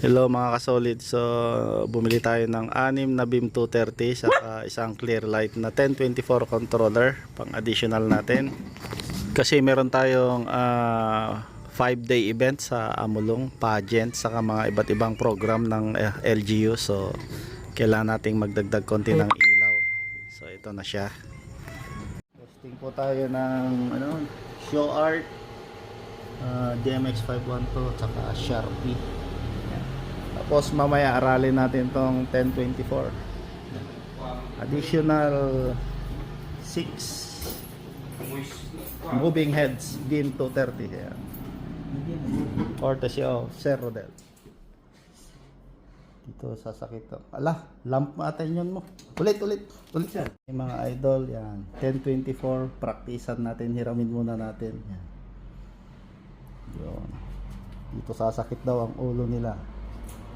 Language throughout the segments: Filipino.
Hello mga kasolid. So bumili tayo ng 6 na BIM 230 saka isang clear light na 1024 controller pang additional natin. Kasi meron tayong 5-day event sa Amulong pageant saka mga iba't ibang program ng LGU. So kailangan nating magdagdag konti ng ilaw. So ito na siya. Testing po tayo ng Show Art, DMX 512 saka Sharpie. Tapos mamaya aralin natin tong 1024. Additional 6 moving heads BIM 230. Yan. Courtesy of Sir Rodel. Dito sasakit to. Ala, lamp attention mo. Ulit. Yung mga idol, yan. 1024, praktisan natin, hiramin muna natin. Yan. Yun. Dito sasakit daw ang ulo nila.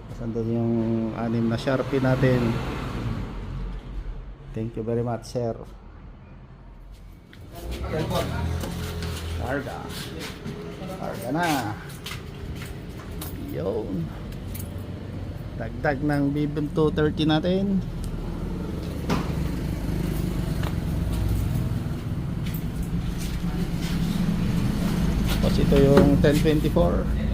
Tapos andun yung 6 na Sharpie natin. Thank you very much, sir. Carga na. Yun. Dagdag ng BIM 230 natin. Tapos ito yung 1024.